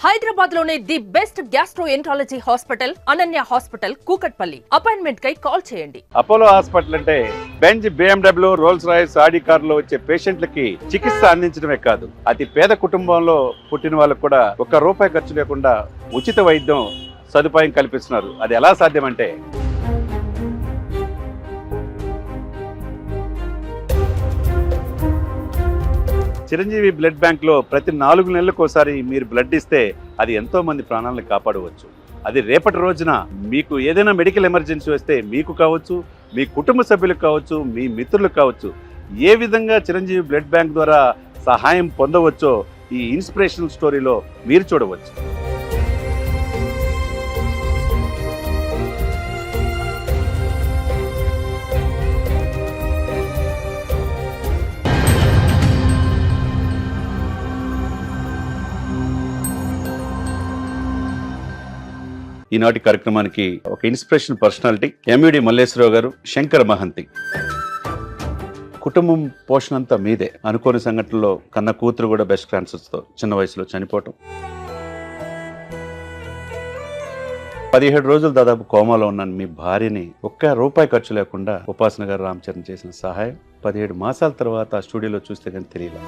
హైదరాబాద్ లోనే the best gastroenterology hospital Ananya hospital Kukatpally. Appointment కై call చేయండి. అపోలో హాస్పిటల్ అంటే బెంజ్, BMW, రోల్స్ రాయ్స్, ఆడి కార్లో వచ్చే పేషెంట్లకి చికిత్స అందించడమే కాదు, అతి పేద కుటుంబంలో పుట్టిన వాళ్ళకు కూడా ₹1 ఖర్చు లేకుండా ఉచిత వైద్యం సదుపాయం కల్పిస్తున్నారు. అది ఎలా సాధ్యమంటే చిరంజీవి బ్లడ్ బ్యాంక్ లో ప్రతి 4 నెలలకు ఒకసారి మీరు బ్లడ్ ఇస్తే అది ఎంతో మంది ప్రాణాలను కాపాడవచ్చు. అది రేపటి రోజున మీకు ఏదైనా మెడికల్ ఎమర్జెన్సీ వస్తే మీకు కావచ్చు, మీ కుటుంబ సభ్యులకు కావచ్చు, మీ మిత్రులకు కావచ్చు, ఏ విధంగా చిరంజీవి బ్లడ్ బ్యాంక్ ద్వారా సహాయం పొందవచ్చో ఈ ఇన్స్పిరేషనల్ స్టోరీలో మీరు చూడవచ్చు. ఈనాటి కార్యక్రమానికి ఒక ఇన్స్పిరేషన్ పర్సనాలిటీ ఎంవిడి మల్లేశ్వరరావు గారు, శంకర్ మహంతి. కుటుంబం పోషణ అంతా మీదే. అనుకోని సంఘటనలో కన్న కూతురు కూడా బ్రెస్ట్ క్యాన్సర్స్తో చిన్న వయసులో చనిపోవటం, 17 రోజులు దాదాపు కోమాలో ఉన్న మీ భార్యని ₹1 ఖర్చు లేకుండా ఉపాసన గారు రామ్ చరణ్ చేసిన సహాయం 17 మాసాల తర్వాత ఆ స్టూడియోలో చూస్తే కానీ తెలియదు.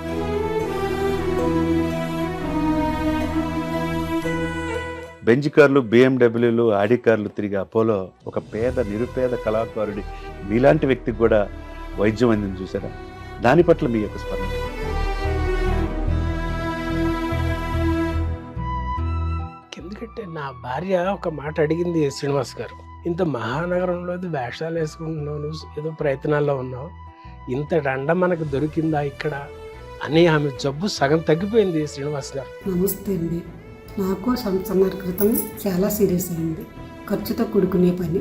బెంజ్ కార్లు, BMWలు, ఆడి కార్లు తిరిగి అపోలో ఒక నిరుపేద కళాకారుడి మీలాంటి వ్యక్తికి కూడా వైద్యం అందింది చూసారా? దాని పట్ల మీ యొక్క స్పందన. ఎందుకంటే నా భార్య ఒక మాట అడిగింది, శ్రీనివాస్ గారు, ఇంత మహానగరంలో వేషాలు వేసుకుంటున్నావు, ఏదో ప్రయత్నాల్లో ఉన్నావు, ఇంత దండ మనకు దొరికిందా ఇక్కడ అని ఆమె జబ్బు సగం తగ్గిపోయింది. శ్రీనివాస్ గారు నమస్తే అండి. నాకు సంవత్సరాల క్రితం చాలా సీరియస్ అయింది. ఖర్చుతో కూడుకునే పని.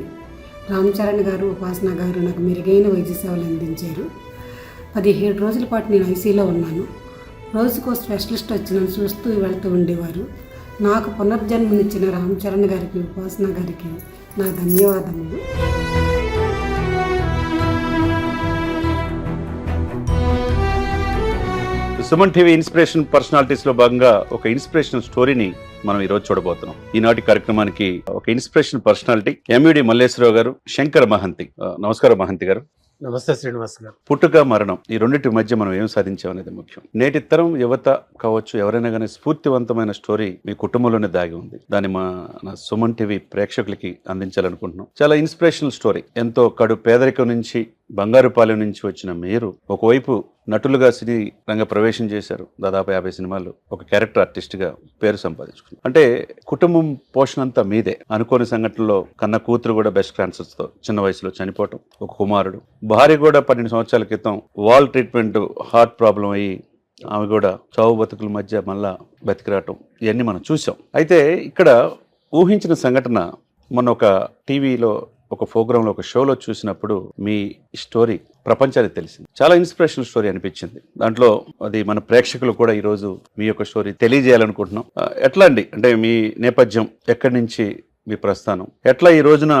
రామ్ చరణ్ గారు, ఉపాసన గారు నాకు మెరుగైన వైద్య సేవలు అందించారు. 17 రోజుల పాటు నేను ఐసీలో ఉన్నాను. రోజుకో స్పెషలిస్ట్ వచ్చి నన్ను చూస్తూ వెళ్తూ ఉండేవారు. నాకు పునర్జన్మనిచ్చిన రామ్ చరణ్ గారికి, ఉపాసన గారికి నా ధన్యవాదములు. సుమన్ టీవీ ఇన్స్పిరేషన్ పర్సనాలిటీస్ లో భాగంగా ఒక ఇన్స్పిరేషనల్ స్టోరీని మనం ఈ రోజు చూడబోతున్నాం. ఈనాటి కార్యక్రమానికి ఒక ఇన్స్పిరేషన్ పర్సనాలిటీ ఎంవిడి మల్లేశ్వరరావు గారు, శంకర్ మహంతి. నమస్కారం మహంతి గారు. నమస్తే శ్రీనివాస్ గారు. పుట్టుక, మరణం ఈ రెండింటి మధ్య మనం ఏం సాధించామనేది ముఖ్యం. నేటి తరం యువత కావచ్చు, ఎవరైనా కానీ స్ఫూర్తివంతమైన స్టోరీ మీ కుటుంబంలోనే దాగి ఉంది. దాన్ని మన సుమన్ టీవీ ప్రేక్షకులకి అందించాలనుకుంటున్నాం. చాలా ఇన్స్పిరేషనల్ స్టోరీ. ఎంతో కడు పేదరికం నుంచి, బంగారుపాలెం నుంచి వచ్చిన మీరు ఒకవైపు నటులుగా సినీ రంగ ప్రవేశం చేశారు. దాదాపు 50 సినిమాలు ఒక క్యారెక్టర్ ఆర్టిస్ట్ గా పేరు సంపాదించుకున్నారు. అంటే కుటుంబం పోషణ అంతా మీదే. అనుకోని సంఘటనలో కన్న కూతురు కూడా బ్రెస్ట్ క్యాన్సర్స్ తో చిన్న వయసులో చనిపోవటం, ఒక కుమారుడు, భార్య కూడా 12 సంవత్సరాల క్రితం వాల్ ట్రీట్మెంట్, హార్ట్ ప్రాబ్లం అయ్యి ఆమె కూడా చావు బతుకుల మధ్య మళ్ళా బతికిరావటం, ఇవన్నీ మనం చూసాం. అయితే ఇక్కడ ఊహించిన సంఘటన మొన్న ఒక టీవీలో ఒక ప్రోగ్రాంలో, ఒక షోలో చూసినప్పుడు మీ స్టోరీ ప్రపంచానికి తెలిసింది. చాలా ఇన్స్పిరేషనల్ స్టోరీ అనిపించింది. దాంట్లో అది మన ప్రేక్షకులు కూడా ఈరోజు మీ యొక్క స్టోరీ తెలియజేయాలనుకుంటున్నాం. ఎట్లా అండి, అంటే మీ నేపథ్యం, ఎక్కడి నుంచి మీ ప్రస్థానం, ఎట్లా ఈ రోజున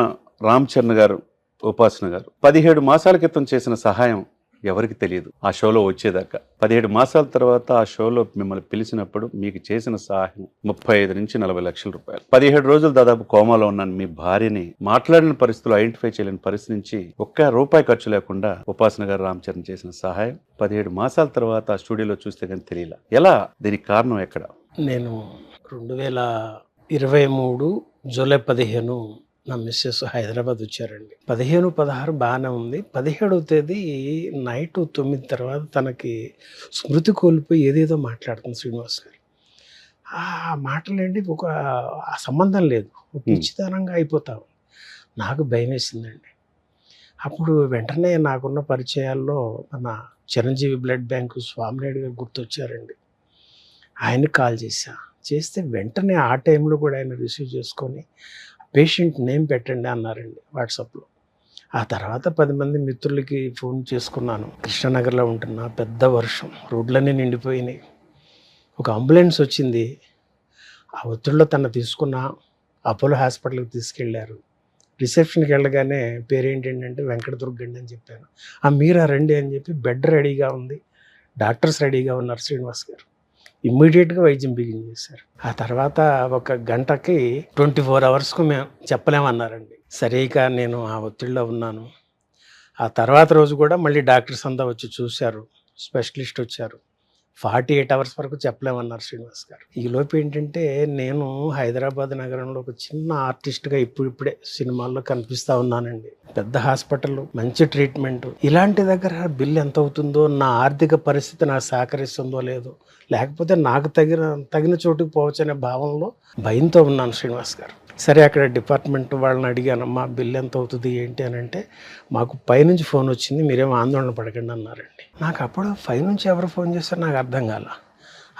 రామ్ చరణ్ గారు, ఉపాసన గారు 17 మాసాల క్రితం చేసిన సహాయం ఎవరికి తెలియదు ఆ షోలో వచ్చేదాకా. 17 మాసాల తర్వాత ఆ షోలో మిమ్మల్ని పిలిచినప్పుడు మీకు చేసిన సహాయం 35 నుంచి 40 లక్షల రూపాయలు. 17 రోజులు దాదాపు కోమాలో ఉన్న మీ భార్యని మాట్లాడిన పరిస్థితులు, ఐడెంటిఫై చేయలేని పరిస్థితి నుంచి ₹1 ఖర్చు లేకుండా ఉపాసన గారు రామ్ చరణ్ చేసిన సహాయం 17 మాసాల తర్వాత ఆ స్టూడియోలో చూస్తే కానీ తెలియలా. ఎలా? దీనికి కారణం ఎక్కడ? నేను 2023 జూలై 15 నా మిస్సెస్ హైదరాబాద్ వచ్చారండి. 15, 16 బాగానే ఉంది. 17వ తేదీ నైట్ 9 తర్వాత తనకి స్మృతి కోల్పోయి ఏదేదో మాట్లాడుతుంది శ్రీనివాస్ గారు. ఆ మాటలేంటి ఒక సంబంధం లేదు, పిచ్చితనంగా అయిపోతాం. నాకు భయం వేసిందండి. అప్పుడు వెంటనే నాకున్న పరిచయాల్లో మన చిరంజీవి బ్లడ్ బ్యాంకు స్వామినాయుడు గారు గుర్తొచ్చారండి. ఆయనకి కాల్ చేస్తే వెంటనే ఆ టైంలో కూడా ఆయన రిసీవ్ చేసుకొని పేషెంట్ నేమ్ పెట్టండి అన్నారండి వాట్సాప్లో. ఆ తర్వాత 10 మంది మిత్రులకి ఫోన్ చేసుకున్నాను. కృష్ణనగర్లో ఉంటున్నా, పెద్ద వర్షం, రోడ్లన్నీ నిండిపోయినాయి. ఒక అంబులెన్స్ వచ్చింది. ఆ ఒత్తిడిలో తను తీసుకున్న అపోలో హాస్పిటల్కి తీసుకెళ్లారు. రిసెప్షన్కి వెళ్ళగానే పేరేంటంటే వెంకటదుర్గండి అని చెప్పాను. మీరా రండి అని చెప్పి బెడ్ రెడీగా ఉంది, డాక్టర్స్ రెడీగా ఉన్నారు శ్రీనివాస్ గారు. ఇమ్మీడియట్గా వైద్యం బిగిన్ చేశారు. ఆ తర్వాత ఒక గంటకి 24 అవర్స్కు మేము చెప్పలేమన్నారండి. సరే ఇక నేను ఆ ఒత్తిడిలో ఉన్నాను. ఆ తర్వాత రోజు కూడా మళ్ళీ డాక్టర్స్ అంతా వచ్చి చూశారు, స్పెషలిస్ట్ వచ్చారు. 48 అవర్స్ వరకు చెప్పలేమన్నారు శ్రీనివాస్ గారు. ఈలోపు ఏంటంటే నేను హైదరాబాద్ నగరంలో ఒక చిన్న ఆర్టిస్ట్గా ఇప్పుడిప్పుడే సినిమాల్లో కనిపిస్తూ ఉన్నానండి. పెద్ద హాస్పిటల్, మంచి ట్రీట్మెంట్, ఇలాంటి దగ్గర బిల్ ఎంత అవుతుందో, నా ఆర్థిక పరిస్థితి నాకు సహకరిస్తుందో లేదో, లేకపోతే నాకు తగిన చోటుకు పోవచ్చు అనే భావంలో భయంతో ఉన్నాను శ్రీనివాస్ గారు. సరే అక్కడ డిపార్ట్మెంట్ వాళ్ళని అడిగాను, మా బిల్ ఎంత అవుతుంది ఏంటి అని అంటే, మాకు పైనుంచి ఫోన్ వచ్చింది, మీరేమో ఆందోళన పడకండి అన్నారండి. నాకు అప్పుడు పైనుంచి ఎవరు ఫోన్ చేస్తారో నాకు అర్థం కాల.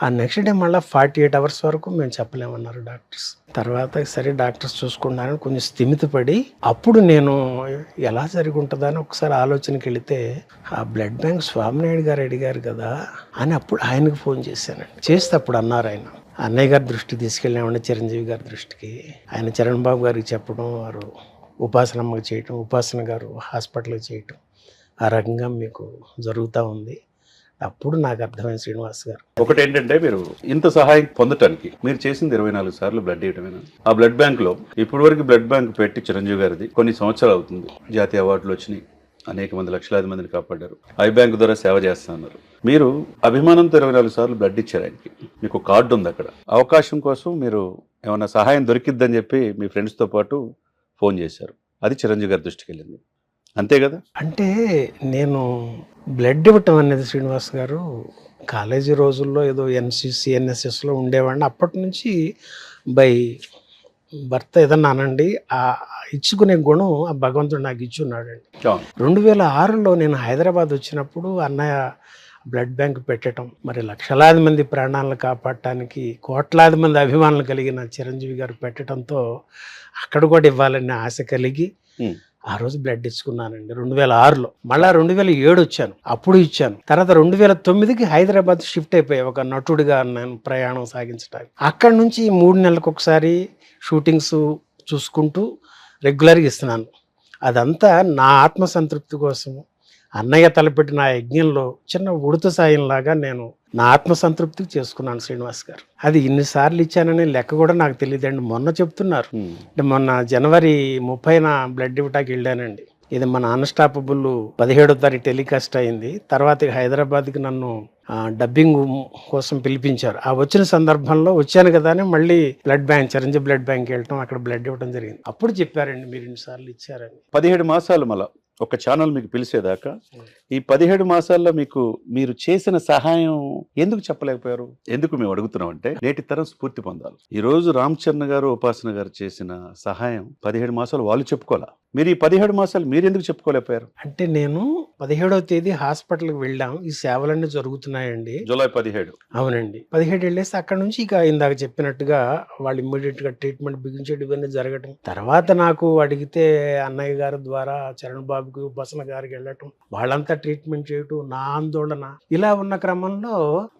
ఆ నెక్స్ట్ డే మళ్ళీ 48 అవర్స్ వరకు మేము చెప్పలేమన్నారు డాక్టర్స్. తర్వాత సరే డాక్టర్స్ చూసుకున్నారని కొంచెం స్థిమితపడి అప్పుడు నేను ఎలా జరిగి ఉంటుందని ఒకసారి ఆలోచనకి వెళితే, ఆ బ్లడ్ బ్యాంక్ స్వామినాయుడు గారు అడిగారు కదా అని అప్పుడు ఆయనకు ఫోన్ చేశానండి. చేస్తే అప్పుడు అన్నారు ఆయన, అన్నయ్య గారి దృష్టికి తీసుకెళ్ళామండి, చిరంజీవి గారి దృష్టికి. ఆయన చరణ్ బాబు గారికి చెప్పడం, వారు ఉపాసనమ్మకి చేయటం, ఉపాసన గారు హాస్పిటల్కి చేయటం, ఆ రకంగా మీకు జరుగుతూ ఉంది. అప్పుడు నాకు అర్థమైంది శ్రీనివాస్ గారు. ఒకటి ఏంటంటే, మీరు ఇంత సహాయం పొందటానికి మీరు చేసింది 24 సార్లు బ్లడ్ ఇవ్వటమేనా? ఆ బ్లడ్ బ్యాంక్ లో ఇప్పటి వరకు బ్లడ్ బ్యాంక్ పెట్టి చిరంజీవి గారిది కొన్ని సంవత్సరాలు అవుతుంది. జాతీయ అవార్డులు వచ్చినాయి, అనేక మంది, లక్షలాది మందిని కాపాడారు, ఐ బ్యాంక్ ద్వారా సేవ చేస్తున్నారు. మీరు అభిమానంతో 24 సార్లు బ్లడ్ ఇచ్చారు ఆయనకి. మీకు కార్డు ఉంది అక్కడ. అవకాశం కోసం మీరు ఏమైనా సహాయం దొరికిద్దని చెప్పి మీ ఫ్రెండ్స్తో పాటు ఫోన్ చేశారు. అది చిరంజీవి గారి దృష్టికి వెళ్ళింది, అంతే కదా? అంటే నేను బ్లడ్ ఇవ్వటం అనేది శ్రీనివాస్ గారు కాలేజీ రోజుల్లో ఏదో ఎన్సిసి ఎన్ఎస్ఎస్లో ఉండేవాడిని. అప్పటి నుంచి బై భర్త ఏదన్నా అనండి, ఆ ఇచ్చుకునే గుణం ఆ భగవంతుడు నాకు ఇచ్చి ఉన్నాడండి. 2006లో నేను హైదరాబాద్ వచ్చినప్పుడు అన్నయ్య బ్లడ్ బ్యాంక్ పెట్టడం, మరి లక్షలాది మంది ప్రాణాలను కాపాడటానికి కోట్లాది మంది అభిమానులు కలిగిన చిరంజీవి గారు పెట్టడంతో అక్కడ కూడా ఇవ్వాలనే ఆశ కలిగి ఆ రోజు బ్లడ్ ఇచ్చుకున్నానండి 2006లో. మళ్ళీ 2007 వచ్చాను, అప్పుడు ఇచ్చాను. తర్వాత 2009కి హైదరాబాద్ షిఫ్ట్ అయిపోయాయి ఒక నటుడిగా నేను ప్రయాణం సాగించడానికి. అక్కడ నుంచి 3 నెలలకు ఒకసారి షూటింగ్స్ చూసుకుంటూ రెగ్యులర్గా ఇస్తున్నాను. అదంతా నా ఆత్మసంతృప్తి కోసము, అన్నయ్య తలపెట్టిన ఆ యజ్ఞంలో చిన్న ఉడత సాయంలాగా నేను నా ఆత్మసంతృప్తికి చేసుకున్నాను శ్రీనివాస్ గారు. అది ఇన్నిసార్లు ఇచ్చాననే లెక్క కూడా నాకు తెలియదండి. మొన్న చెప్తున్నారు, అంటే మొన్న జనవరి 30న బ్లడ్ ఇవ్వటానికి వెళ్ళానండి. ఇది మన అన్స్టాపబుల్ 17వ తారీఖు టెలికాస్ట్ అయింది. తర్వాత హైదరాబాద్కి నన్ను డబ్బింగ్ కోసం పిలిపించారు. ఆ వచ్చిన సందర్భంలో వచ్చాను కదా అని మళ్ళీ blood bank, Chiranjeevi blood bank వెళ్ళటం, అక్కడ బ్లడ్ ఇవ్వడం జరిగింది. అప్పుడు చెప్పారండి, మీరు ఇన్నిసార్లు ఇచ్చారని. 17 మాసాలు మళ్ళా ఒక ఛానల్ మీకు పిలిచేదాకా, ఈ 17 మాసాల్లో మీరు చేసిన సహాయం ఎందుకు చెప్పలేకపోయారు? ఎందుకు మేము అడుగుతున్నాం అంటే, నేటి తరం స్ఫూర్తి పొందాలి. ఈ రోజు రామ్ చరణ్ గారు, ఉపాసన గారు చేసిన సహాయం 17 మాసాలు వాళ్ళు చెప్పుకోవాలా, మీరు ఈ 17 మాసాలు మీరు ఎందుకు చెప్పుకోలేకపోయారు? అంటే నేను 17వ తేదీ హాస్పిటల్కి వెళ్ళాం, ఈ సేవలన్నీ జరుగుతున్నాయండి. జూలై 17. అవునండి, 17 వెళ్ళేసి అక్కడ నుంచి ఇక ఇందాక చెప్పినట్టుగా వాళ్ళు ఇమ్మీడియట్ గా ట్రీట్మెంట్ బిగించేది, ఇవన్నీ జరగటం. తర్వాత నాకు అడిగితే అన్నయ్య గారి ద్వారా చరణ్ బాబుకి, ఉపాసన గారికి వెళ్ళటం, వాళ్ళంతా ట్రీట్మెంట్ చేయటం, నా ఆందోళన ఇలా ఉన్న క్రమంలో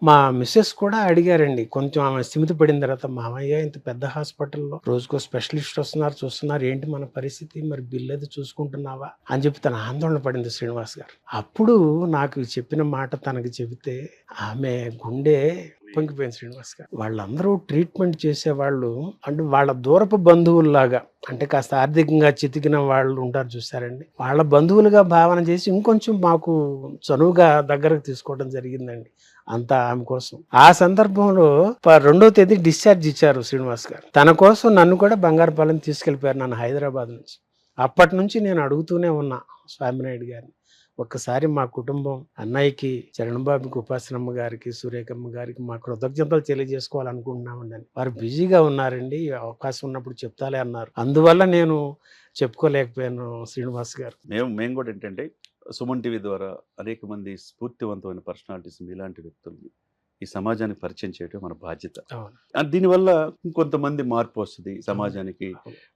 మా మిస్సెస్ కూడా అడిగారండి. కొంచెం ఆమె స్థిమిత పడిన తర్వాత, మామయ్య ఇంత పెద్ద హాస్పిటల్లో రోజుకో స్పెషలిస్ట్ వస్తున్నారు, చూస్తున్నారు, ఏంటి మన పరిస్థితి, మరి బిల్ అది చూసుకుంటున్నావా అని చెప్పి తన ఆందోళన పడింది శ్రీనివాస్ గారు. అప్పుడు నాకు చెప్పిన మాట తనకి చెబితే ఆమె గుండె పొంగిపోయింది శ్రీనివాస్ గారు. వాళ్ళందరూ ట్రీట్మెంట్ చేసేవాళ్ళు, అంటే వాళ్ళ దూరపు బంధువుల్లాగా, అంటే కాస్త ఆర్థికంగా చితికిన వాళ్ళు ఉంటారు చూసారండి, వాళ్ళ బంధువులుగా భావన చేసి ఇంకొంచెం మాకు చనువుగా దగ్గరకు తీసుకోవడం జరిగిందండి. అంతా ఆమె కోసం. ఆ సందర్భంలో 2వ తేదీ డిశ్చార్జ్ ఇచ్చారు శ్రీనివాస్ గారు. తన కోసం నన్ను కూడా బంగారుపాలెం తీసుకెళ్ళిపోయారు, నన్ను హైదరాబాద్ నుంచి. అప్పటి నుంచి నేను అడుగుతూనే ఉన్నా స్వామినాయుడు గారిని, ఒక్కసారి మా కుటుంబం అన్నయ్యకి, చరణ్ బాబుకి, ఉపాసనమ్మ గారికి, సురేఖమ్మ గారికి మా కృతజ్ఞతలు తెలియజేసుకోవాలనుకుంటున్నామండి. వారు బిజీగా ఉన్నారండి, అవకాశం ఉన్నప్పుడు చెప్తాలే అన్నారు. అందువల్ల నేను చెప్పుకోలేకపోయాను శ్రీనివాస్ గారు. మేము కూడా ఏంటంటే, సుమన్ టీవీ ద్వారా అనేక మంది స్ఫూర్తివంతమైన పర్సనాలిటీస్ ఇలాంటి వ్యక్తుల్ని ఈ సమాజానికి పరిచయం చేయడం మన బాధ్యత. దీనివల్ల ఇంకొంతమంది మార్పు వస్తుంది సమాజానికి.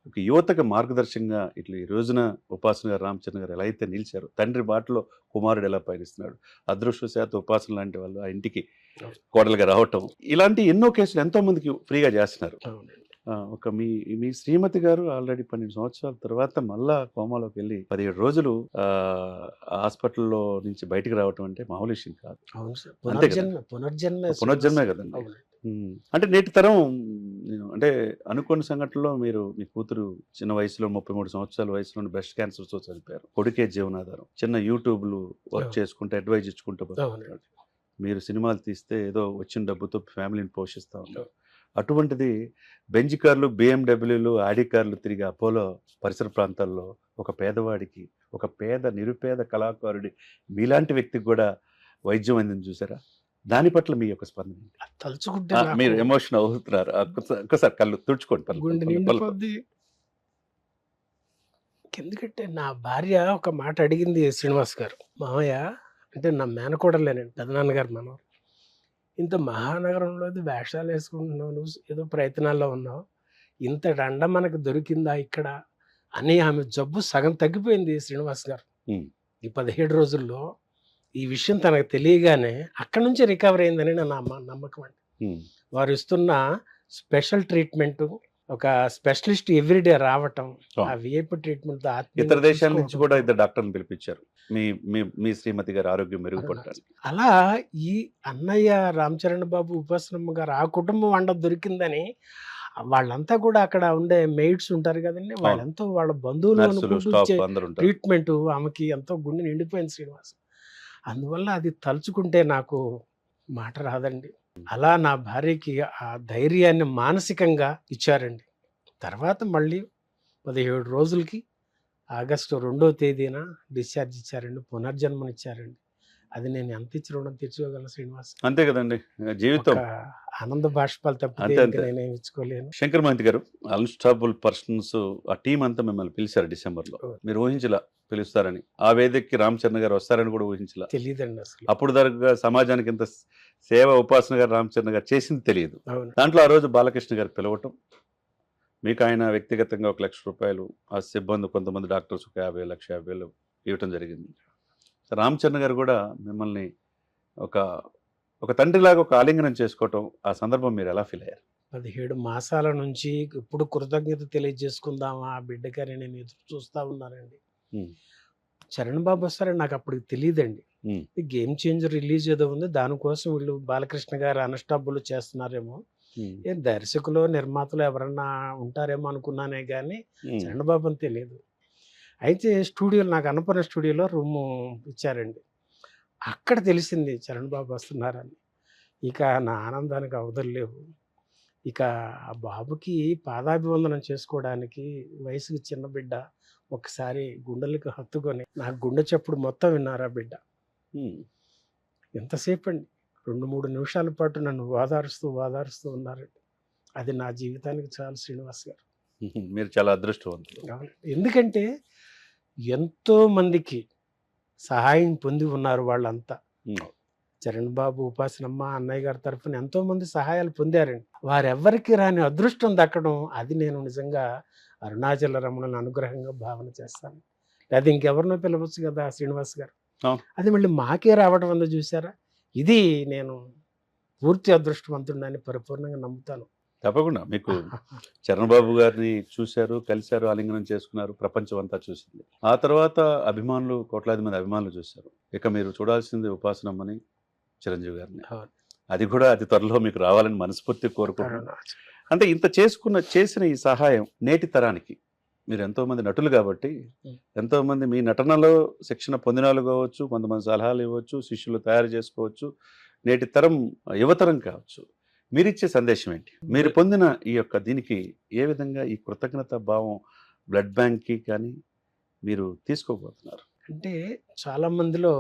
ఒక యువతకు మార్గదర్శకంగా ఇట్లా ఈ రోజున ఉపాసన గారు, రామచంద్ర గారు ఎలా అయితే నిలిచారు, తండ్రి బాటలో కుమారుడు ఎలా పయనిస్తున్నాడు, అదృష్టవశాత్తు ఉపాసన లాంటి వాళ్ళు ఆ ఇంటికి కోడలుగా రావటం, ఇలాంటి ఎన్నో కేసులు ఎంతో మందికి ఫ్రీగా చేస్తున్నారు. ఒక మీ మీ శ్రీమతి గారు ఆల్రెడీ 12 సంవత్సరాల తర్వాత మళ్ళా కోమాలోకి వెళ్ళి 17 రోజులు హాస్పిటల్లో నుంచి బయటికి రావటం అంటే మామూలు విషయం కాదు. అవును సార్. అంతే కదా. పునర్జన్మే కదండి. అవునండి. అంటే నేటి తరం అంటే అనుకోని సంఘటనలో మీరు మీ కూతురు చిన్న వయసులో 33 సంవత్సరాల వయసులో బ్రెస్ట్ క్యాన్సర్తో చనిపోయారు. కొడుకే జీవనాధారం. చిన్న యూట్యూబ్లు వర్క్ చేసుకుంటే అడ్వైజ్ ఇచ్చుకుంటూ బతుకుతున్నాడు. మీరు సినిమాలు తీస్తే ఏదో వచ్చిన డబ్బుతో ఫ్యామిలీని పోషిస్తూ ఉంటారు. అటువంటిది బెంజ్ కార్లు, బిఎండబ్ల్యూలు, ఆడి కార్లు తిరిగి అపోలో పరిసర ప్రాంతాల్లో ఒక పేదవాడికి, ఒక నిరుపేద కళాకారుడి మీలాంటి వ్యక్తికి కూడా వైద్యం అందింది చూసారా? దాని పట్ల మీ యొక్క స్పందన ఏంటి? తలుచుకుంటే మీరు ఎమోషన్ అవుతున్నారు. ఒక్కసారి కళ్ళు తుడుచుకోండి. గుండె నిండిపోద్ది. ఎందుకంటే నా భార్య ఒక మాట అడిగింది శ్రీనివాస్ గారు, మామయ్య అంటే నా మేనకోడలేనండి, పెదనాన్నగారు మనవరు, ఇంత మహానగరంలో వేషాలు వేసుకుంటున్నావు, నువ్వు ఏదో ప్రయత్నాల్లో ఉన్నావు, ఇంత దండ మనకు దొరికిందా ఇక్కడ అని ఆమె జబ్బు సగం తగ్గిపోయింది శ్రీనివాస్ గారు. ఈ 17 రోజుల్లో ఈ విషయం తనకు తెలియగానే అక్కడి నుంచి రికవర్ అయిందని నా నమ్మకం అండి. వారు ఇస్తున్న స్పెషల్ ట్రీట్మెంట్, ఒక స్పెషలిస్ట్ ఎవ్రీడే రావటం, ఆ విఐపి ట్రీట్మెంట్. ఇతర దేశాల నుంచి కూడా ఇద్దరు డాక్టర్ని పిలిపించారు మీ శ్రీమతి గారు ఆరోగ్యం మెరుగుపడటానికి. అలా ఈ అన్నయ్య రామ్ చరణ్ బాబు, ఉపాసనమ్మ గారు ఆ కుటుంబం వంట దొరికిందని వాళ్ళంతా కూడా అక్కడ ఉండే మెయిడ్స్ ఉంటారు కదండి, వాళ్ళంతా వాళ్ళ బంధువులు ట్రీట్మెంట్, ఆమెకి ఎంతో గుండె నిండిపోయింది శ్రీనివాస్. అందువల్ల అది తలుచుకుంటే నాకు మాట రాదండి. అలా నా భార్యకి ఆ ధైర్యాన్ని మానసికంగా ఇచ్చారండి. తర్వాత మళ్ళీ 17 రోజులకి ఆగస్టు 2వ తేదీన డిశ్చార్జ్ ఇచ్చారండి, పునర్జన్మనిచ్చారండి. అది నేను ఎంత ఇచ్చి రుణం తెచ్చుకోగలను శ్రీనివాస్. అంతే కదండి జీవితం. ఆనంద బాష్పాలు తప్పితే నేనేం ఇచ్చుకోలేను. శంకర్ మహంతి గారు, అన్స్టాపుల్ పర్సన్స్ ఆ టీం అంతా మిమ్మల్ని పిలిచారు డిసెంబర్లో. మీరు ఊహించలా పిలుస్తారని, ఆ వేదికకి రామ్ చరణ్ గారు వస్తారని కూడా ఊహించలా. తెలియదండి అసలు. అప్పుడు దాకా సమాజానికి ఇంత సేవ ఉపాసన గారు రామ్ చరణ్ గారు చేసింది తెలియదు. దాంట్లో ఆ రోజు బాలకృష్ణ గారు పిలవటం, మీకు ఆయన వ్యక్తిగతంగా 1 లక్ష రూపాయలు, ఆ సిబ్బంది కొంతమంది డాక్టర్స్ 50 లక్ష 50 ఇవ్వటం జరిగింది. రామ్ చరణ్ గారు కూడా మిమ్మల్ని ఒక తండ్రిలాగా ఒక ఆలింగనం చేసుకోవటం, ఆ సందర్భం మీరు ఎలా ఫీల్ అయ్యారు? 17 మాసాల నుంచి ఇప్పుడు కృతజ్ఞత తెలియజేసుకుందామా ఆ బిడ్డగారి నేను ఎదురు చూస్తా ఉన్నానండి. చరణ్ బాబు వస్తారని నాకు అప్పటికి తెలియదండి. గేమ్ చేంజర్ రిలీజ్ ఏదో ఉంది, దానికోసం వీళ్ళు బాలకృష్ణ గారు అన్స్టాపుల్ చేస్తున్నారేమో, దర్శకులు నిర్మాతలు ఎవరన్నా ఉంటారేమో అనుకున్నానే కానీ చరణ్ బాబు అని తెలియదు. అయితే స్టూడియోలో, నాకు అన్నపూర్ణ స్టూడియోలో రూము ఇచ్చారండి. అక్కడ తెలిసింది చరణ్ బాబు వస్తున్నారని. ఇక నా ఆనందానికి అవధులు లేవు. ఇక ఆ బాబుకి పాదాభివందనం చేసుకోవడానికి వయసుకి చిన్న బిడ్డ ఒకసారి గుండెలకు హత్తుకొని నా గుండె చప్పుడు మొత్తం విన్నారు ఆ బిడ్డ. ఎంతసేపు అండి, 2-3 నిమిషాల పాటు నన్ను ఓదారుస్తూ ఉన్నారండి. అది నా జీవితానికి చాలు శ్రీనివాస్ గారు. మీరు చాలా అదృష్టవంతులు. ఎందుకంటే ఎంతో మందికి సహాయం పొంది ఉన్నారు వాళ్ళంతా. చరణ్ బాబు, ఉపాసనమ్మ, అన్నయ్య గారి తరఫున ఎంతో మంది సహాయాలు పొందారండి. వారెవ్వరికి రాని అదృష్టం దక్కడం, అది నేను నిజంగా అరుణాచల రమణుని అనుగ్రహంగా భావన చేస్తాను. లేదా ఇంకెవరినో పిలవచ్చు కదా శ్రీనివాస్ గారు, అది మళ్ళీ మాకే రావడం అందో చూసారా. ఇది నేను పూర్తి అదృష్టవంతుడిని పరిపూర్ణంగా నమ్ముతాను. తప్పకుండా. మీకు చరణ్ బాబు గారిని చూశారు, కలిశారు, ఆలింగనం చేసుకున్నారు, ప్రపంచం అంతా చూసింది. ఆ తర్వాత అభిమానులు, కోట్లాది మంది అభిమానులు చూశారు. ఇక మీరు చూడాల్సింది ఉపాసనమ్మని, చిరంజీవి గారిని. అది కూడా అతి త్వరలో మీకు రావాలని మనస్ఫూర్తి కోరుకుంటున్నాను. అంటే ఇంత చేసిన ఈ సహాయం నేటి తరానికి, మీరు ఎంతోమంది నటులు కాబట్టి ఎంతోమంది మీ నటనలో శిక్షణ పొందిన వాళ్ళు కావచ్చు, కొంతమంది సలహాలు ఇవ్వచ్చు, శిష్యులు తయారు చేసుకోవచ్చు, నేటి తరం యువతరం కావచ్చు, మీరిచ్చే సందేశం ఏంటి? మీరు పొందిన ఈ యొక్క దీనికి ఏ విధంగా ఈ కృతజ్ఞత భావం బ్లడ్ బ్యాంక్కి కానీ మీరు తీసుకోబోతున్నారు? అంటే చాలా మందిలో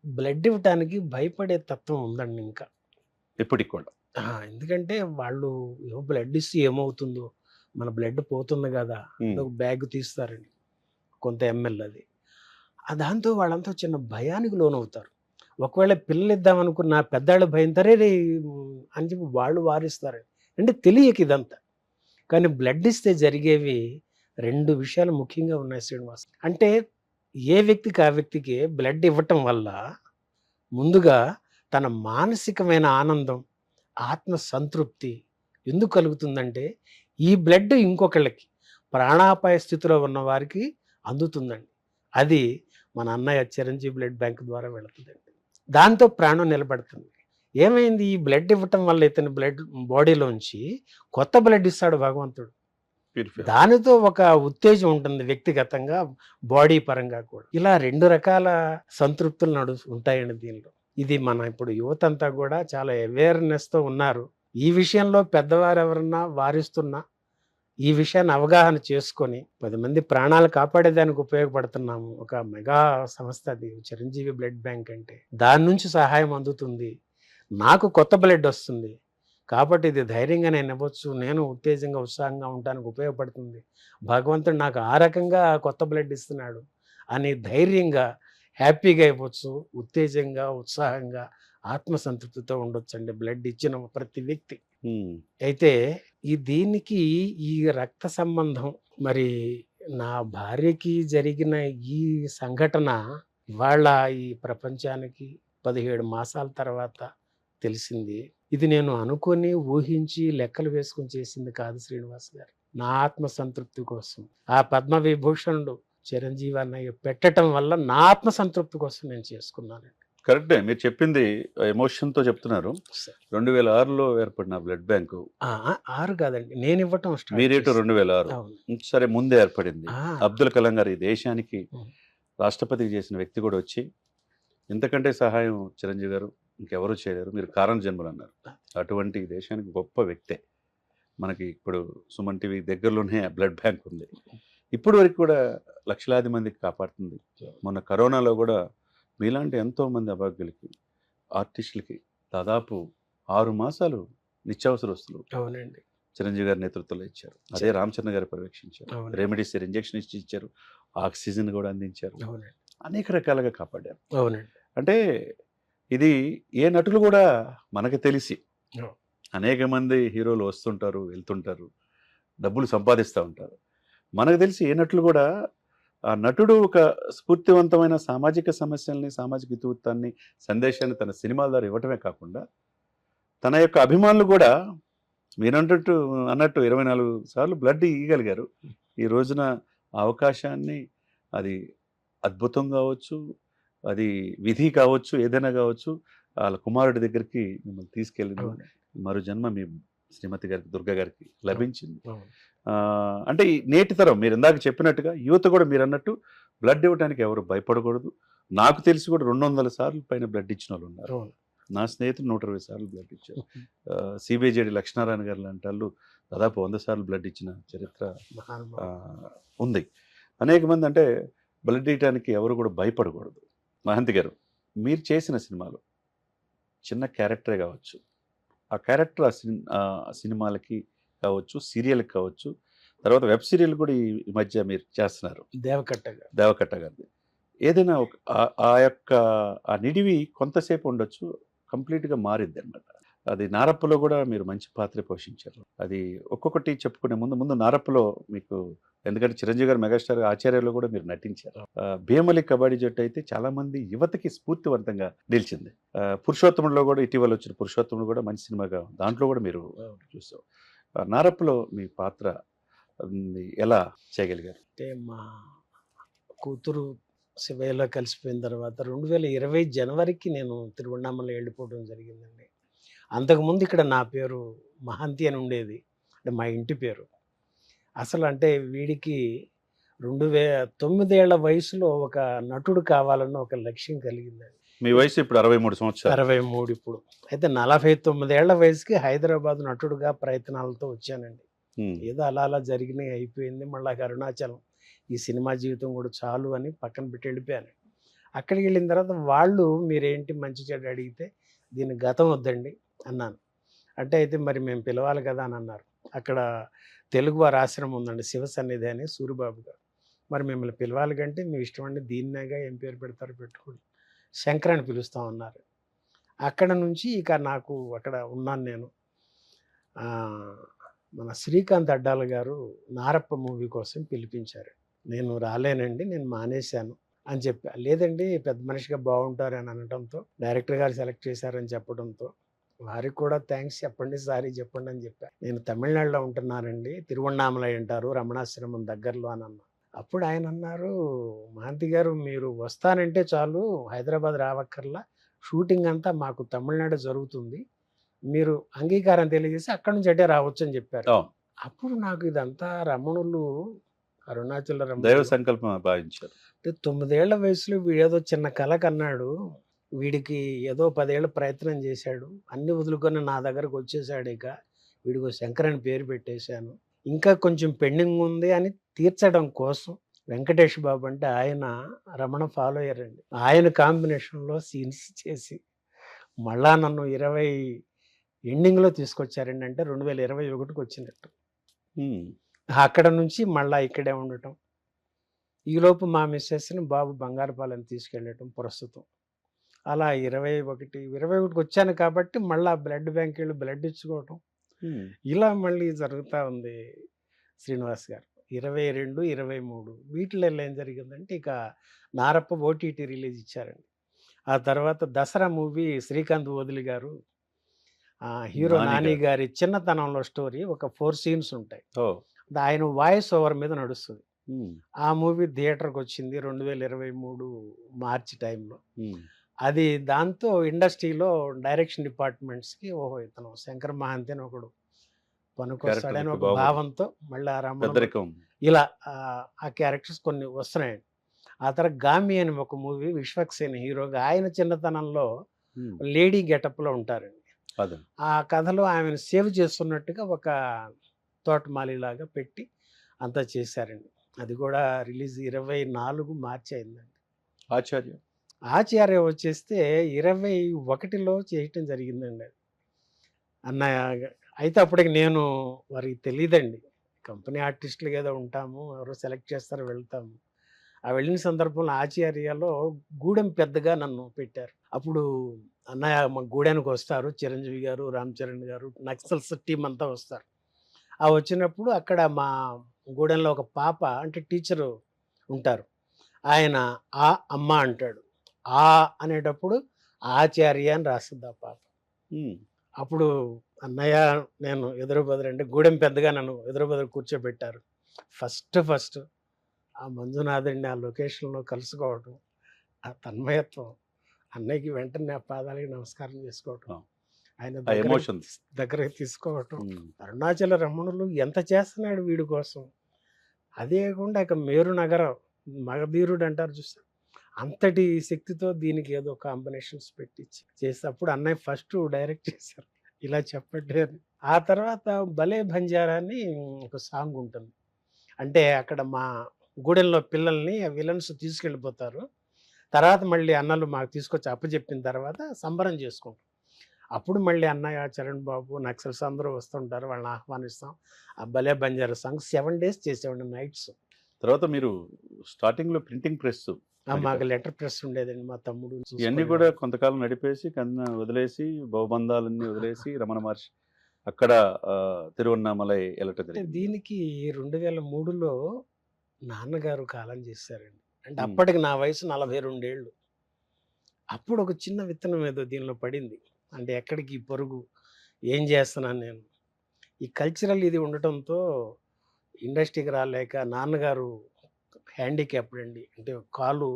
బ్లడ్ ఇవ్వడానికి భయపడే తత్వం ఉందండి ఇంకా ఎప్పటికి కూడా. ఎందుకంటే వాళ్ళు బ్లడ్ ఇస్తే ఏమవుతుందో, మన బ్లడ్ పోతుంది కదా, ఒక బ్యాగ్ తీస్తారండి కొంత ఎంఎల్, అది దాంతో వాళ్ళంతా చిన్న భయానికి లోనవుతారు. ఒకవేళ పిల్లలు ఇద్దామనుకున్న పెద్దాళ్ళ భయం తరే అని చెప్పి వాళ్ళు వారిస్తారండి. అంటే తెలియక ఇదంతా. కానీ బ్లడ్ ఇస్తే జరిగేవి 2 విషయాలు ముఖ్యంగా ఉన్నాయి శ్రీనివాస్. అంటే ఏ వ్యక్తికి ఆ వ్యక్తికి బ్లడ్ ఇవ్వటం వల్ల ముందుగా తన మానసికమైన ఆనందం, ఆత్మ సంతృప్తి ఎందుకు కలుగుతుందంటే, ఈ బ్లడ్ ఇంకొకళ్ళకి ప్రాణాపాయ స్థితిలో ఉన్న వారికి అందుతుందండి. అది మన అన్నయ్య చిరంజీవి బ్లడ్ బ్యాంక్ ద్వారా వెళుతుందండి. దాంతో ప్రాణం నిలబడుతుంది. ఏమైంది, ఈ బ్లడ్ ఇవ్వటం వల్ల ఇతని బ్లడ్ బాడీలోంచి కొత్త బ్లడ్ ఇస్తాడు భగవంతుడు. Purifier. దానితో ఒక ఉత్తేజం ఉంటుంది వ్యక్తిగతంగా, బాడీ పరంగా కూడా. ఇలా 2 రకాల సంతృప్తులు ఉంటాయండి దీనిలో. ఇది మన ఇప్పుడు యువత అంతా కూడా చాలా అవేర్నెస్తో ఉన్నారు. ఈ విషయంలో పెద్దవారు ఎవరన్నా వారిస్తున్నా ఈ విషయాన్ని అవగాహన చేసుకొని 10 మంది ప్రాణాలు కాపాడేదానికి ఉపయోగపడుతున్నాము. ఒక మెగా సంస్థ అది చిరంజీవి బ్లడ్ బ్యాంక్ అంటే. దాని నుంచి సహాయం అందుతుంది, నాకు కొత్త బ్లడ్ వస్తుంది కాబట్టి ఇది ధైర్యంగా నేను ఇవ్వచ్చు, నేను ఉత్తేజంగా ఉత్సాహంగా ఉండడానికి ఉపయోగపడుతుంది, భగవంతుడు నాకు ఆ రకంగా కొత్త బ్లడ్ ఇస్తున్నాడు అని ధైర్యంగా హ్యాపీగా ఇవ్వచ్చు, ఉత్తేజంగా ఉత్సాహంగా ఆత్మసంతృప్తితో ఉండొచ్చండి బ్లడ్ ఇచ్చిన ప్రతి వ్యక్తి. అయితే దీనికి ఈ రక్త సంబంధం మరి నా భార్యకి జరిగిన ఈ సంఘటన ఇవాళ ఈ ప్రపంచానికి 17 మాసాల తర్వాత తెలిసింది. ఇది నేను అనుకొని ఊహించి లెక్కలు వేసుకొని చేసింది కాదు శ్రీనివాస్ గారు. నా ఆత్మ సంతృప్తి కోసం ఆ పద్మ విభూషణుడు చిరంజీవి అన్నయ్య పెట్టడం వల్ల నా ఆత్మ సంతృప్తి కోసం నేను చేసుకున్నానండి. కరెక్టే, మీరు చెప్పింది ఎమోషన్తో చెప్తున్నారు. 2006లో ఏర్పడిన బ్లడ్ బ్యాంకు. 6 కాదండి, నేను ఇవ్వటం మీరేటు 2006. అవును. సరే, ముందే ఏర్పడింది. అబ్దుల్ కలాం గారు ఈ దేశానికి రాష్ట్రపతికి చేసిన వ్యక్తి కూడా వచ్చి ఇంతకంటే సహాయం చిరంజీవి గారు ఇంకెవరూ చేయలేరు, మీరు కారణ జన్మలు అన్నారు. అటువంటి దేశానికి గొప్ప వ్యక్తే. మనకి ఇప్పుడు సుమన్ టీవీ దగ్గరలోనే బ్లడ్ బ్యాంక్ ఉంది. ఇప్పుడు వరకు కూడా లక్షలాది మందికి కాపాడుతుంది. మొన్న కరోనాలో కూడా మీలాంటి ఎంతోమంది అభాగ్యులకి, ఆర్టిస్టులకి దాదాపు 6 మాసాలు నిత్యావసర వస్తువులు అవునండి చిరంజీవి గారి నేతృత్వంలో ఇచ్చారు. అదే రామచంద్ర గారు పర్యవేక్షించారు. రెమెడీసివిర్ ఇంజెక్షన్ ఇచ్చారు, ఆక్సిజన్ కూడా అందించారు, అనేక రకాలుగా కాపాడారు. అవునండి. అంటే ఇది ఏ నటులు కూడా మనకు తెలిసి అనేక మంది హీరోలు వస్తుంటారు, వెళ్తుంటారు, డబ్బులు సంపాదిస్తూ ఉంటారు. మనకు తెలిసి ఏ నటులు కూడా ఆ నటుడు ఒక స్ఫూర్తివంతమైన సామాజిక సమస్యల్ని, సామాజిక ఇతివృత్తాన్ని, సందేశాన్ని తన సినిమాల ద్వారా ఇవ్వటమే కాకుండా తన యొక్క అభిమానులు కూడా మీరంటూ అన్నట్టు 24 సార్లు బ్లడ్ ఇవ్వగలిగారు. ఈ రోజున ఆ అవకాశాన్ని, అది అద్భుతం కావచ్చు, అది విధి కావచ్చు, ఏదైనా కావచ్చు, వాళ్ళ కుమారుడి దగ్గరికి మిమ్మల్ని తీసుకెళ్ళింది. మరో జన్మ మీ శ్రీమతి గారికి, దుర్గా గారికి లభించింది. అంటే ఈ నేటి తరం మీరు ఇందాక చెప్పినట్టుగా యువత కూడా మీరు అన్నట్టు బ్లడ్ ఇవ్వడానికి ఎవరు భయపడకూడదు. నాకు తెలిసి కూడా 200 సార్లు పైన బ్లడ్ ఇచ్చిన వాళ్ళు ఉన్నారు. నా స్నేహితులు 120 సార్లు బ్లడ్ ఇచ్చారు. సిబిజేడి లక్ష్మీనారాయణ గారు లాంటి వాళ్ళు దాదాపు 100 సార్లు బ్లడ్ ఇచ్చిన చరిత్ర ఉంది. అనేక మంది అంటే బ్లడ్ ఇవ్వడానికి ఎవరు కూడా భయపడకూడదు. మహంతి గారు, మీరు చేసిన సినిమాలో చిన్న క్యారెక్టరే కావచ్చు, ఆ క్యారెక్టర్ ఆ సినిమాలకి కావచ్చు, సీరియల్కి కావచ్చు, తర్వాత వెబ్ సీరియల్ కూడా ఈ మధ్య మీరు చేస్తున్నారు, దేవకట్ట గారిది. ఏదైనా ఒక ఆ యొక్క ఆ నిడివి కొంతసేపు ఉండొచ్చు, కంప్లీట్గా మారిద్ది అనమాట. అది నారప్పలో కూడా మీరు మంచి పాత్ర పోషించారు. అది ఒక్కొక్కటి చెప్పుకునే ముందు నారప్పలో మీకు, ఎందుకంటే చిరంజీవి గారు మెగాస్టార్ ఆచార్యలో కూడా మీరు నటించారు. భీమలి కబడ్డీ జట్టు అయితే చాలా మంది యువతకి స్ఫూర్తివంతంగా నిలిచింది. పురుషోత్తముడిలో కూడా ఇటీవల వచ్చిన పురుషోత్తముడు కూడా మంచి సినిమాగా, దాంట్లో కూడా మీరు చూసాం. నారప్పలో మీ పాత్ర ఎలా చేయగలిగారు? అంటే మా కూతురు శివయ్యలో కలిసిపోయిన తర్వాత 2020 జనవరికి నేను తిరువണ്ണామల వెళ్ళిపోవడం జరిగిందండి. అంతకుముందు ఇక్కడ నా పేరు మహంతి అని ఉండేది, అంటే మా ఇంటి పేరు. అసలు అంటే వీడికి 2009 ఏళ్ల వయసులో ఒక నటుడు కావాలన్న ఒక లక్ష్యం కలిగిందండి. మీ వయసు ఇప్పుడు 63 సంవత్సరాలు. 63 ఇప్పుడు. అయితే 49 ఏళ్ల వయసుకి హైదరాబాద్ నటుడుగా ప్రయత్నాలతో వచ్చానండి. ఏదో అలా జరిగినాయి, అయిపోయింది. మళ్ళీ అరుణాచలం, ఈ సినిమా జీవితం కూడా చాలు అని పక్కన పెట్టి వెళ్ళిపోయాను. అక్కడికి వెళ్ళిన తర్వాత వాళ్ళు మీరేంటి మంచి చెడు అడిగితే దీని గతం వద్దండి అన్నాను. అంటే అయితే మరి మేము పిలవాలి కదా అని అన్నారు. అక్కడ తెలుగు వారి ఆశ్రమం ఉందండి, శివ సన్నిధి అని, సూరిబాబు గారు. మరి మిమ్మల్ని పిలవాలి కంటే మీ ఇష్టం అండి, దీన్నేగా ఏం పేరు పెడతారో పెట్టుకోండి, శంకర్ అని పిలుస్తామన్నారు. అక్కడ నుంచి ఇక నాకు అక్కడ ఉన్నాను నేను. మన శ్రీకాంత్ అడ్డాల గారు నారప్ప మూవీ కోసం పిలిపించారు. నేను రాలేనండి, నేను మానేశాను అని చెప్పా. లేదండి పెద్ద మనిషిగా బాగుంటారు అని అనడంతో, డైరెక్టర్ గారు సెలెక్ట్ చేశారని చెప్పడంతో వారికి కూడా థ్యాంక్స్ చెప్పండి, సారీ చెప్పండి అని చెప్పా. నేను తమిళనాడులో ఉంటున్నానండి, తిరువണ്ണామలై అంటారు, రమణాశ్రమం దగ్గరలో అని అన్నా. అప్పుడు ఆయన అన్నారు, మహంతి గారు మీరు వస్తానంటే చాలు, హైదరాబాద్ రావక్కర్లా, షూటింగ్ అంతా మాకు తమిళనాడు జరుగుతుంది, మీరు అంగీకారం తెలియజేసి అక్కడి నుంచి అటే రావచ్చు అని చెప్పారు. అవును. అప్పుడు నాకు ఇదంతా రమణులు, అరుణాచల దైవ రమణులు సంకల్పం భావించారు. అంటే 9 ఏళ్ల వయసులో వీడేదో చిన్న కళ కన్నాడు, వీడికి ఏదో 10 ఏళ్ళ ప్రయత్నం చేశాడు, అన్ని వదులుకొని నా దగ్గరకు వచ్చేసాడు, ఇక వీడికి శంకర్ అని పేరు పెట్టేశాను, ఇంకా కొంచెం పెండింగ్ ఉంది అని తీర్చడం కోసం వెంకటేష్ బాబు అంటే ఆయన రమణ ఫాలో అయ్యారండి. ఆయన కాంబినేషన్లో సీన్స్ చేసి మళ్ళా నన్ను 20 ఎండింగ్లో తీసుకొచ్చారండి. అంటే 2021కి వచ్చినట్టు. అక్కడ నుంచి మళ్ళా ఇక్కడే ఉండటం, ఈలోపు మా మిస్సెస్ని బాబు బంగారుపాలెం తీసుకెళ్ళటం ప్రస్తుతం. అలా 21కి వచ్చాను కాబట్టి మళ్ళీ బ్లడ్ బ్యాంక్ వెళ్ళి బ్లడ్ ఇచ్చుకోవటం, ఇలా మళ్ళీ జరుగుతూ ఉంది శ్రీనివాస్ గారు. 22, 23 వీటిలో ఏం జరిగిందంటే ఇక నారప్ప ఓటీటీ రిలీజ్ ఇచ్చారండి. ఆ తర్వాత దసరా మూవీ శ్రీకాంత్ వదిలి గారు, హీరో నాని గారి చిన్నతనంలో స్టోరీ, ఒక 4 సీన్స్ ఉంటాయి, ఆయన వాయిస్ ఓవర్ మీద నడుస్తుంది. ఆ మూవీ థియేటర్కి వచ్చింది 2023 మార్చి టైంలో. అది దాంతో ఇండస్ట్రీలో డైరెక్షన్ డిపార్ట్మెంట్స్కి ఓహో ఇతను శంకర్ మహాంతి అని ఒకడు పనుకొస్తాడని ఒక భావంతో మళ్ళీ ఆ రమణ ఇలా ఆ క్యారెక్టర్స్ కొన్ని వస్తున్నాయండి. ఆ తర్వాత గామి అని ఒక మూవీ, విశ్వక్సేన్ హీరోగా, ఆయన చిన్నతనంలో లేడీ గెటప్లో ఉంటారండి. ఆ కథలో ఆమెను సేవ్ చేస్తున్నట్టుగా ఒక తోటమాలిలాగా పెట్టి అంతా చేశారండి. అది కూడా రిలీజ్ 24 మార్చి అయిందండి. ఆచార్య వచ్చేస్తే 21లో చేయటం జరిగిందండి అది అన్నయ్య. అయితే అప్పటికి నేను వారికి తెలియదండి, కంపెనీ ఆర్టిస్టులుగా ఏదో ఉంటాము, ఎవరో సెలెక్ట్ చేస్తారు వెళ్తాము. ఆ వెళ్ళిన సందర్భంలో ఆచార్యలో గూడెం పెద్దగా నన్ను పెట్టారు. అప్పుడు అన్నయ్య మా గూడెనికి వస్తారు, చిరంజీవి గారు, రామ్ చరణ్ గారు, నక్సల్స్ టీం అంతా వస్తారు. ఆ వచ్చినప్పుడు అక్కడ మా గూడెంలో ఒక పాప అంటే టీచరు ఉంటారు, ఆయన ఆ అమ్మ అంటాడు, ఆ అనేటప్పుడు ఆచార్య అని రాస్తుంది ఆ పాప. అప్పుడు అన్నయ్య నేను ఎదురు బదురు అంటే గూడెం పెద్దగా నన్ను ఎదురు బదురు కూర్చోబెట్టారు. ఫస్ట్ ఆ మంజునాథుడిని ఆ లొకేషన్లో కలుసుకోవటం, ఆ తన్మయత్వం, అన్నయ్యకి వెంటనే ఆ పాదాలకి నమస్కారం చేసుకోవటం, ఆయన దగ్గర తీసుకోవటం. అరుణాచల రమణులు ఎంత చేస్తున్నాడు వీడి కోసం. అదే కాకుండా ఇక మేరు నగరం మగధీరుడు అంటారు చూస్తారు, అంతటి శక్తితో దీనికి ఏదో కాంబినేషన్స్ పెట్టించి చేసేటప్పుడు అన్నయ్య ఫస్ట్ డైరెక్ట్ చేశారు, ఇలా చెప్పండి అని. ఆ తర్వాత భలే బంజారా అని ఒక సాంగ్ ఉంటుంది. అంటే అక్కడ మా గూడెంలో పిల్లల్ని విలన్స్ తీసుకెళ్ళిపోతారు, తర్వాత మళ్ళీ అన్నలు మాకు తీసుకొచ్చి అప్పచెప్పిన తర్వాత సంబరం చేసుకుంటాం. అప్పుడు మళ్ళీ అన్నయ్య, చరణ్ బాబు, నక్సల్స్ అందరూ వస్తుంటారు, వాళ్ళని ఆహ్వానిస్తాం. ఆ భలే బంజారా సాంగ్ 7 days చేసేవాడి నైట్స్. తర్వాత మీరు స్టార్టింగ్లో ప్రింటింగ్ ప్రెస్, మాకు లెటర్ ప్రెస్ ఉండేదండి, మా తమ్ముడు ఇవన్నీ కూడా కొంతకాలం నడిపేసి కన్నా వదిలేసి బహుబంధాలన్నీ వదిలేసి రమణ మహర్షి అక్కడ తిరువన్నామలై వెళ్ళటం. దీనికి 2003లో నాన్నగారు కాలం చేశారండి. అంటే అప్పటికి నా వయసు 42 ఏళ్ళు. అప్పుడు ఒక చిన్న విత్తనం ఏదో దీనిలో పడింది. అంటే ఎక్కడికి పొరుగు, ఏం చేస్తున్నాను నేను, ఈ కల్చరల్ ఇది ఉండటంతో ఇండస్ట్రీకి రాలేక, నాన్నగారు హ్యాండిక్యాప్డ్ అండి, అంటే కాలు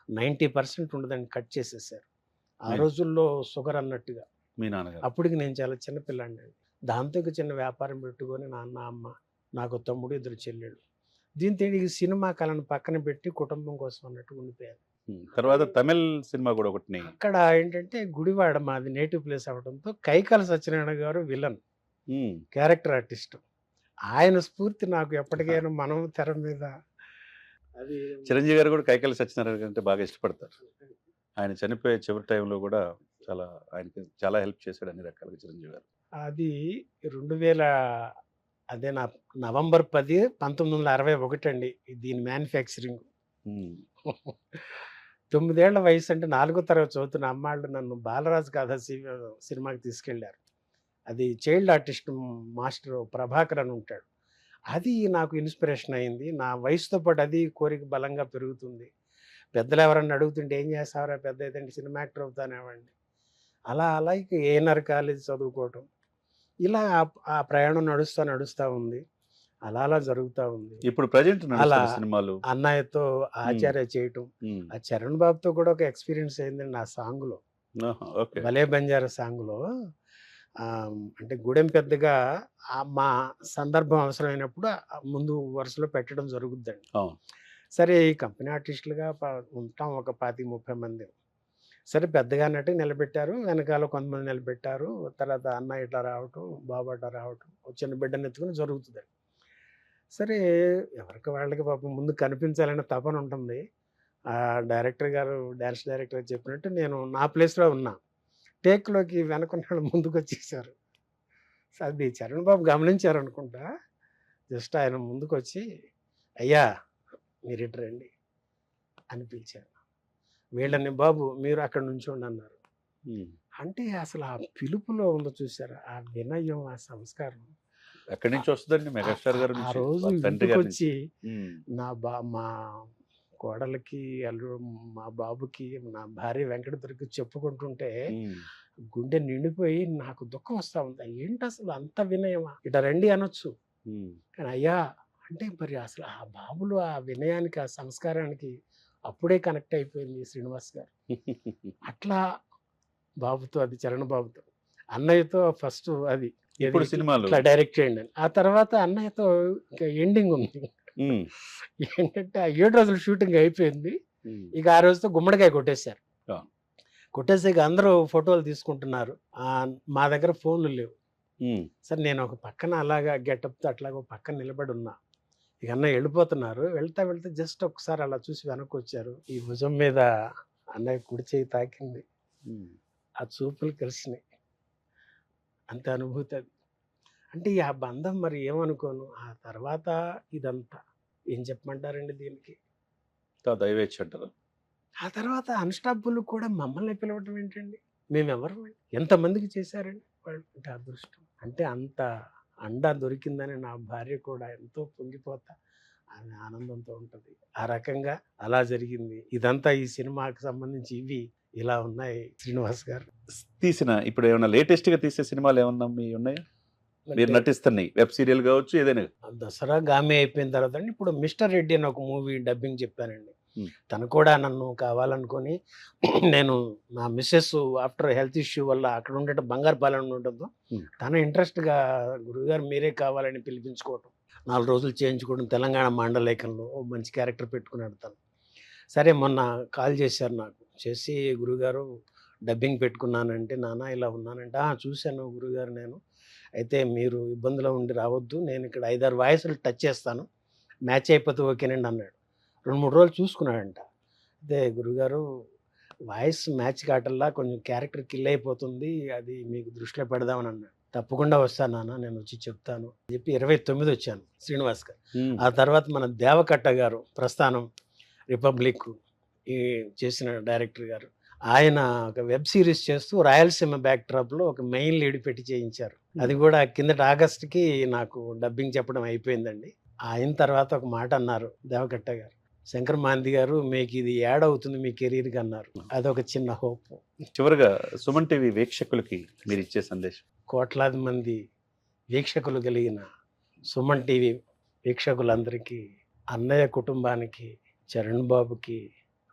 90% ఉండదండి, కట్ చేసేసారు ఆ రోజుల్లో, షుగర్ అన్నట్టుగా. మీ నాన్నగారు అప్పటికి నేను చాలా చిన్నపిల్లండి అండి. దాంతో ఇక చిన్న వ్యాపారం పెట్టుకొని నాన్న, అమ్మ, నాకు తమ్ముడు, 2 చెల్లెళ్ళు. దీంతో ఈ సినిమా కళను పక్కన పెట్టి కుటుంబం కోసం అన్నట్టు ఉండిపోయారు. తర్వాత తమిళ్ సినిమా కూడా ఒకటి. అక్కడ ఏంటంటే గుడివాడ మాది నేటివ్ ప్లేస్ అవడంతో కైకాల సత్యనారాయణ గారు విలన్ క్యారెక్టర్ ఆర్టిస్ట్, ఆయన స్ఫూర్తి నాకు ఎప్పటికైనా మనం తెర మీద. అది చిరంజీవి గారు కూడా కైకాల సత్యనారాయణ గారు అంటే బాగా ఇష్టపడతారు. ఆయన చనిపోయే చివరి టైంలో కూడా ఆయనకి చాలా హెల్ప్ చేశాడు అన్ని రకాలుగా చిరంజీవి గారు. అది 2000 అదే నవంబర్ 10, 1961 అండి దీని మ్యానుఫ్యాక్చరింగ్. 9 ఏళ్ల వయసు అంటే 4వ తరగతి చదువుతున్న అమ్మాళ్ళు నన్ను బాలరాజు కథ సినిమాకి తీసుకెళ్లారు. అది చైల్డ్ ఆర్టిస్ట్ మాస్టర్ ప్రభాకర్ అని ఉంటాడు. అది నాకు ఇన్స్పిరేషన్ అయింది. నా వయసుతో పాటు అది కోరిక బలంగా పెరుగుతుంది. పెద్దలు ఎవరన్నా అడుగుతుంటే ఏం చేస్తావరా పెద్ద ఏదంటే సినిమా యాక్టర్ అవుతానేవండి. అలా అలా ఇక ఏఎన్ఆర్ కాలేజ్ చదువుకోవటం, ఇలా ఆ ప్రయాణం నడుస్తూ ఉంది. అలా అలా జరుగుతూ ఉంది. ఇప్పుడు ప్రజెంట్ అలా నడుస్తున్న సినిమాలు అన్నయ్యతో ఆచార్య చేయటం, ఉమ్, ఆ చరణ్ బాబుతో కూడా ఒక ఎక్స్పీరియన్స్ అయిందండి. ఆ సాంగ్లో, ఆహా, ఓకే. భలే బంజారా సాంగ్లో, అంటే గూడెం పెద్దగా మా సందర్భం అవసరమైనప్పుడు ముందు వరుసలో పెట్టడం జరుగుద్దండి. అవును. సరే ఈ కంపెనీ ఆర్టిస్టులుగా ఉంటాం ఒక 25-30 మంది. సరే పెద్దగా అన్నట్టు నిలబెట్టారు, వెనకాల కొంతమంది నిలబెట్టారు. తర్వాత అన్న ఇట్లా రావటం, బాబు అట్లా రావటం, ఒక చిన్న బిడ్డను ఎత్తుకుని జరుగుతుంది. సరే ఎవరికి వాళ్ళకి పాపం ముందు కనిపించాలనే తపన ఉంటుంది. ఆ డైరెక్టర్ గారు, డ్యాన్స్ డైరెక్టర్ చెప్పినట్టు నేను నా ప్లేస్లో ఉన్నా. టేక్లోకి వెనకున్న వాళ్ళు ముందుకు వచ్చేసారు. అది చరణ్ బాబు గమనించారు అనుకుంటా. జస్ట్ ఆయన ముందుకు వచ్చి, అయ్యా మీరు ఇటు రండి అని పిలిచారు. వీళ్ళని బాబు మీరు అక్కడ నుంచోండి అన్నారు. ఉమ్. అంటే అసలు ఆ పిలుపులో ఉందో చూసారా, ఆ వినయం, ఆ సంస్కారం. ఎక్కడి నుంచి వస్తుందండి మెగాస్టార్ గారి ఆ నుంచి, రోజు వాళ్ళ తండ్రి ఇంటికి గారి నుంచి? వచ్చి మా కోడలికి, మా బాబుకి, నా భార్య వెంకటదుర్గకి చెప్పుకుంటుంటే గుండె నిండిపోయి నాకు దుఃఖం వస్తా ఉంది. ఏంటి అసలు అంత వినయమా, ఇట రండి అనొచ్చు, కానీ అయ్యా అంటే మరి అసలు ఆ బాబులో ఆ వినయానికి, ఆ సంస్కారానికి అప్పుడే కనెక్ట్ అయిపోయింది శ్రీనివాస్ గారు. అట్లా బాబుతో, అది చరణ్ బాబుతో. అన్నయ్యతో ఫస్ట్ అది ఇప్పుడు సినిమాలు ఇట్లా డైరెక్ట్ చేయండి అని. ఆ తర్వాత అన్నయ్యతో ఇంకా ఎండింగ్ ఉంది. ఏంటంటే ఆ 7 రోజులు షూటింగ్ అయిపోయింది. ఇక ఆ రోజుతో గుమ్మడికాయ కొట్టేశారు. కొట్టేసాక అందరూ ఫోటోలు తీసుకుంటున్నారు. మా దగ్గర ఫోన్లు లేవు. సరే నేను ఒక పక్కన అలాగా గెటప్తో అట్లాగో పక్కన నిలబడి ఉన్నా. ఇక అన్నయ్య వెళ్ళిపోతున్నారు. వెళ్తా వెళ్తే జస్ట్ ఒకసారి అలా చూసి వెనక్కి వచ్చారు. ఈ భుజం మీద అన్నయ్య కుడి చేయి తాకింది. ఆ చూపులు కలిసినాయి. అంత అనుభూతి అది. అంటే ఆ బంధం మరి ఏమనుకోను. ఆ తర్వాత ఇదంతా ఏం చెప్పమంటారండి దీనికి. దైవేచ్ఛ అంటారు. ఆ తర్వాత అన్స్టాపుల్ కూడా మమ్మల్ని పిలవటం ఏంటండి, మేమెవరు, ఎంతమందికి చేశారండి వాళ్ళు. అంటే అదృష్టం, అంటే అంత అండ దొరికిందని నా భార్య కూడా ఎంతో పొంగిపోతా ఆమె ఆనందంతో ఉంటుంది. ఆ రకంగా అలా జరిగింది. ఇదంతా ఈ సినిమాకి సంబంధించి ఇవి ఇలా ఉన్నాయి శ్రీనివాస్ గారు తీసిన. ఇప్పుడు ఏమైనా లేటెస్ట్ గా తీసే సినిమాలు ఏమన్నా మీ ఉన్నాయా, మీరు నటిస్తున్నాయి? వెబ్ సీరియల్ కావచ్చు, ఏదైనా. దసరా గామి అయిపోయిన తర్వాత అండి ఇప్పుడు మిస్టర్ రెడ్డి అని ఒక మూవీ డబ్బింగ్ చెప్పానండి. తను కూడా నన్ను కావాలనుకొని, నేను నా మిస్సెస్ ఆఫ్టర్ హెల్త్ ఇష్యూ వల్ల అక్కడ ఉండటం బంగారుపాలెం ఉండటంతో తన ఇంట్రెస్ట్గా గురువుగారు మీరే కావాలని పిలిపించుకోవటం, 4 రోజులు చేయించుకోవడం, తెలంగాణ మాండలేఖంలో మంచి క్యారెక్టర్ పెట్టుకున్నాడు తను. సరే మొన్న కాల్ చేశారు నాకు, చేసి గురుగారు డబ్బింగ్ పెట్టుకున్నానంటే, నాన్న ఇలా ఉన్నానంటే, చూశాను గురుగారు నేను, అయితే మీరు ఇబ్బందిలో ఉండి రావద్దు, నేను ఇక్కడ 5-6 వాయిస్లు టచ్ చేస్తాను, మ్యాచ్ అయిపోతే ఓకేనండి అన్నాడు. 2-3 రోజులు చూసుకున్నాడంట. అదే గురుగారు వాయిస్ మ్యాచ్ కావటల్లా కొంచెం క్యారెక్టర్ కిల్ అయిపోతుంది, అది మీకు దృష్టిలో పెడదామని అన్నాడు. తప్పకుండా వస్తాను నాన్న, నేను వచ్చి చెప్తాను అని చెప్పి 29 వచ్చాను శ్రీనివాస్ గారు. ఆ తర్వాత మన దేవకట్ట గారు, ప్రస్థానం, రిపబ్లిక్ ఈ చేసిన డైరెక్టర్ గారు, ఆయన ఒక వెబ్ సిరీస్ చేస్తూ రాయలసీమ బ్యాక్డ్రాప్లో ఒక మెయిన్ లీడ్ పెట్టి చేయించారు. అది కూడా కిందటి ఆగస్టుకి నాకు డబ్బింగ్ చెప్పడం అయిపోయిందండి. అయిన తర్వాత ఒక మాట అన్నారు దేవకట్ట గారు, శంకర్ మాంది గారు మీకు ఇది యాడ్ అవుతుంది మీ కెరీర్కి అన్నారు. అదొక చిన్న హోప్. చివరిగా సుమన్ టీవీ వీక్షకులకి మీరు ఇచ్చే సందేశం. కోట్లాది మంది వీక్షకులు కలిగిన సుమన్ టీవీ వీక్షకులందరికీ, అన్నయ్య కుటుంబానికి, చరణ్ బాబుకి,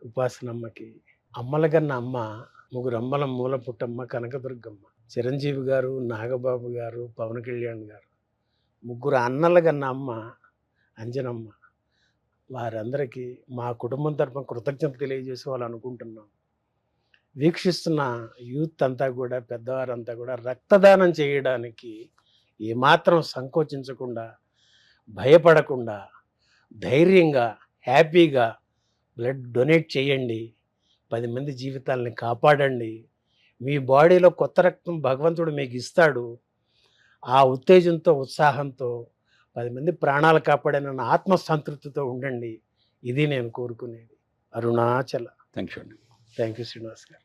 ఉపాసనమ్మకి, అమ్మలగన్న అమ్మ, 3 అమ్మల మూల పుట్టమ్మ కనకదుర్గమ్మ, చిరంజీవి గారు, నాగబాబు గారు, పవన్ కళ్యాణ్ గారు, 3 అన్నలగన్న అమ్మ అంజనమ్మ, వారందరికీ మా కుటుంబం తరపున కృతజ్ఞత తెలియజేసుకోవాలనుకుంటున్నాం. వీక్షిస్తున్న యూత్ అంతా కూడా, పెద్దవారంతా కూడా రక్తదానం చేయడానికి ఏమాత్రం సంకోచించకుండా, భయపడకుండా, ధైర్యంగా, హ్యాపీగా బ్లడ్ డొనేట్ చేయండి. 10 మంది జీవితాలని కాపాడండి. మీ బాడీలో కొత్త రక్తం భగవంతుడు మీకు ఇస్తాడు. ఆ ఉత్తేజంతో, ఉత్సాహంతో 10 మంది ప్రాణాలు కాపాడిన ఆత్మసంతృప్తితో ఉండండి. ఇది నేను కోరుకునేది. అరుణాచల. థ్యాంక్ యూ అండి. థ్యాంక్ యూ శ్రీనివాస్ గారు.